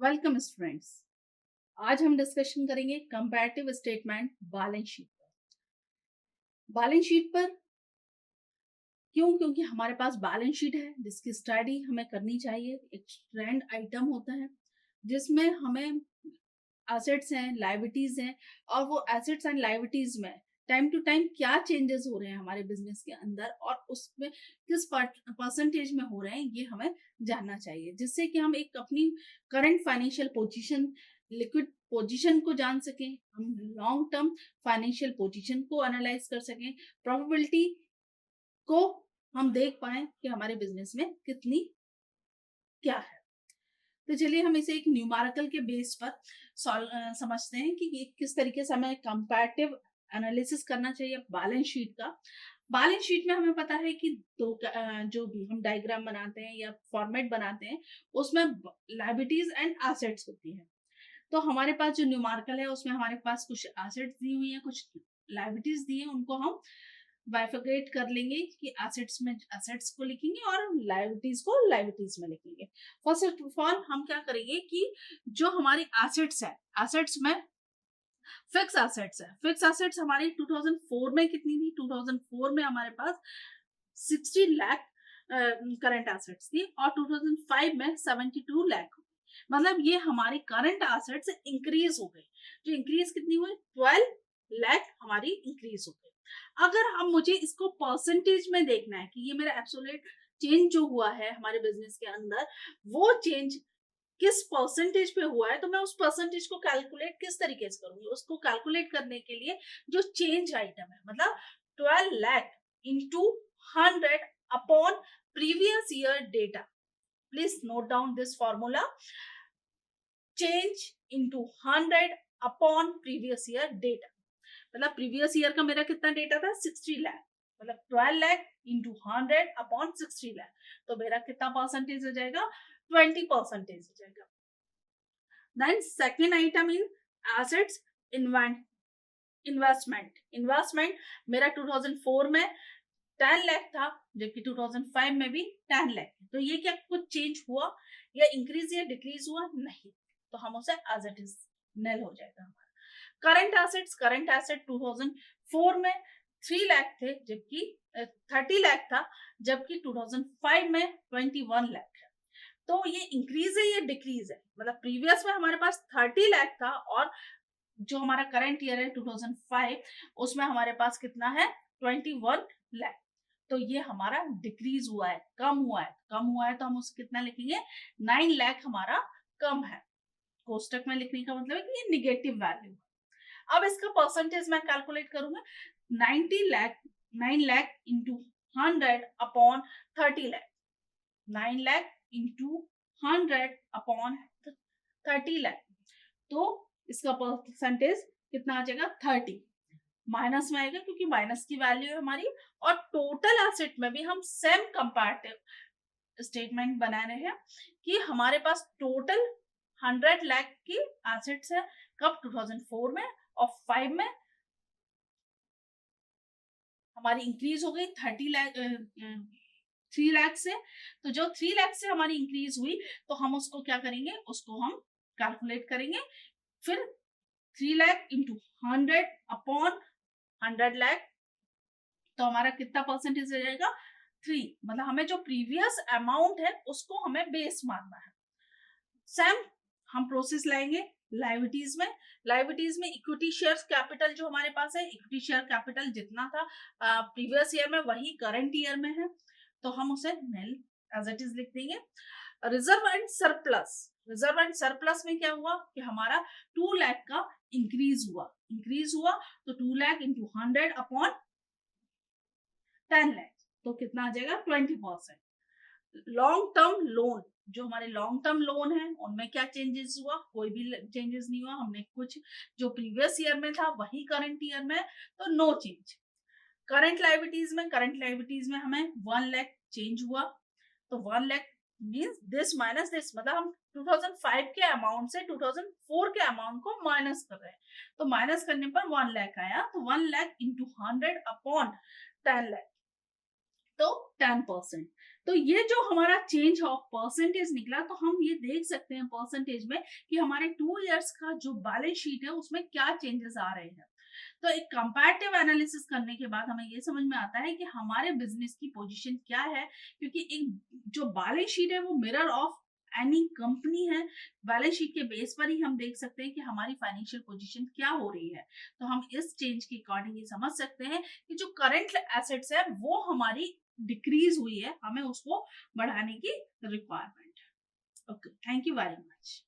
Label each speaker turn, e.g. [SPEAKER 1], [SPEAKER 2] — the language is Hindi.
[SPEAKER 1] Welcome students. आज हम डिस्कशन करेंगे कंपैरेटिव स्टेटमेंट बैलेंस शीट पर। बैलेंस शीट पर क्योंकि हमारे पास बैलेंस शीट है जिसकी स्टडी हमें करनी चाहिए। एक ट्रेंड आइटम होता है जिसमें हमें एसेट्स हैं, लायबिलिटीज हैं, और वो एसेट्स एंड लायबिलिटीज में टाइम टू टाइम क्या चेंजेस हो रहे हैं हमारे बिजनेस के अंदर और उसमें किस परसेंटेज में हो रहे हैं, ये हमें जानना चाहिए, जिससे कि हम एक अपनी current financial position, liquid position को जान सकें, हम लॉन्ग टर्म फाइनेंशियल पोजीशन को एनालाइज कर सकें, प्रोबेबिलिटी को हम देख पाए कि हमारे बिजनेस में कितनी क्या है। तो चलिए हम इसे एक न्यूमेरिकल के बेस पर समझते हैं कि किस तरीके से हमें कंपैरेटिव एनालिसिस करना चाहिए बैलेंस शीट का। बैलेंस शीट में हमें पता है कि जो भी हम डायग्राम बनाते हैं या फॉर्मेट बनाते हैं उसमें लायबिलिटीज एंड एसेट्स होती है। तो हमारे पास जो न्यूमेरिकल है उसमें हमारे पास कुछ एसेट्स दी हुई है, कुछ लायबिलिटीज दी है, उनको हम बाइफिकेट कर लेंगे कि एसेट्स में एसेट्स को लिखेंगे और लायबिलिटीज को लायबिलिटीज में लिखेंगे। फर्स्ट ऑफ ऑल हम क्या करेंगे कि जो हमारी एसेट्स है, एसेट्स में फिक्स एसेट्स है। फिक्स एसेट्स हमारी 2004 में कितनी थी? 2004 में हमारे पास 60 लाख करंट एसेट्स थी और 2005 में 72 लाख। मतलब ये हमारी करंट एसेट्स इंक्रीज हो गई। जो इंक्रीज कितनी हुई? 12 लाख हमारी इंक्रीज हो गई। अगर हम मुझे इसको परसेंटेज में देखना है कि ये मेरा एब्सोल्यूट चेंज जो हुआ है हमारे बिजनेस के अंदर, वो चेंज किस परसेंटेज पे हुआ है, तो मैं उस परसेंटेज को कैलकुलेट किस तरीके से करूंगी? उसको कैलकुलेट करने के लिए जो चेंज आइटम है, मतलब 12 lakh into 100 upon previous year data. Please note down this formula, change into 100 upon previous year data. मतलब प्रीवियस ईयर का मेरा कितना डेटा था? 60 लाख। मतलब 12 लाख इंटू 100 अपॉन 60 लाख, तो मेरा कितना परसेंटेज हो जाएगा? 20% हो जाएगा। Then second item in assets, investment. Investment मेरा 2004 में 10 लाख था, जबकि 2005 में भी 10 लाख। तो ये क्या कुछ चेंज हुआ या इंक्रीज या डिक्रीज हुआ? नहीं। तो हम उसे एज इट इज नल हो जाएगा हमारा। करंट एसेट्स, करंट एसेट 2004 में 3 लाख थे, जबकि 30 लाख था, जबकि 2005 में 21 लाख है। तो ये इंक्रीज है या डिक्रीज है? मतलब प्रीवियस में हमारे पास 30 लाख था और जो हमारा करंट ईयर है 2005, उसमें हमारे पास कितना है? 21 लाख। तो ये हमारा डिक्रीज हुआ है, कम हुआ है। कम हुआ है तो हम उसे कितना लिखेंगे? 9 लाख हमारा कम है। कोष्टक में लिखने का मतलब है कि ये निगेटिव वैल्यू। अब इसका परसेंटेज मैं कैलकुलेट करूंगा। 90 lakh, 9 lakh into 100 upon 30 lakh. 9 lakh into 100 upon 30 lakh, तो इसका परसेंटेज कितना आ जाएगा? 30। माइनस में आएगा क्योंकि माइनस की वैल्यू है हमारी। और टोटल एसेट में भी हम सेम कंपैरेटिव स्टेटमेंट बना रहे हैं कि हमारे पास टोटल 100 लाख की एसेट्स है। कब? 2004 में। और 5 में हमारी इंक्रीज हो गई 30 लाख, 3 लाख से। तो जो 3 लाख से हमारी इंक्रीज हुई, तो हम उसको क्या करेंगे? उसको हम कैलकुलेट करेंगे। फिर 3 लाख इंटू 100 अपॉन 100 लाख, तो हमारा कितना परसेंटेज हो जाएगा? 3। मतलब हमें जो प्रीवियस अमाउंट है उसको हमें बेस मानना है। सेम हम प्रोसेस लाएंगे लायबिलिटीज में। लायबिलिटीज में इक्विटी शेयर कैपिटल जो हमारे पास है, इक्विटी शेयर कैपिटल जितना था प्रीवियस ईयर में, वही करंट ईयर में है, तो हम उसे नील एज इट इज लिख देंगे। Reserve and surplus, reserve and surplus में क्या हुआ कि हमारा 2 लाख का इंक्रीज हुआ। इंक्रीज हुआ तो 2 लाख इंटू 100 अपॉन 10 लाख, तो कितना आ जाएगा? 20%। लॉन्ग टर्म लोन, जो हमारे लॉन्ग टर्म लोन है उनमें क्या चेंजेस हुआ? कोई भी चेंजेस नहीं हुआ। हमने कुछ जो प्रीवियस ईयर में था वही करंट ईयर में, तो नो चेंज। करंट लायबिलिटीज में, करंट लायबिलिटीज में हमें 1 लाख चेंज हुआ, तो 1 lakh means this minus this. मतलब हम 2005 के अमाउंट से 2004 के अमाउंट को माइनस कर रहे हैं, तो माइनस करने पर 1 लाख आया, तो 1 लाख इंटू 100 अपॉन 10 लाख, तो 10%। तो ये जो हमारा चेंज ऑफ परसेंटेज निकला, तो हम ये देख सकते हैं परसेंटेज में कि हमारे 2 इयर्स का जो बैलेंस शीट है उसमें क्या चेंजेस आ रहे हैं। तो एक कंपैरेटिव एनालिसिस करने के बाद हमें ये समझ में आता है कि हमारे बिजनेस की पोजीशन क्या है, क्योंकि एक जो बैलेंस शीट है वो मिरर ऑफ एनी कंपनी है। बैलेंस शीट के बेस पर ही हम देख सकते हैं कि हमारी फाइनेंशियल पोजीशन क्या हो रही है। तो हम इस चेंज के अकॉर्डिंग ये समझ सकते हैं कि जो करंट एसेट्स है वो हमारी डिक्रीज हुई है, हमें उसको बढ़ाने की रिक्वायरमेंट है। Okay, thank you very much.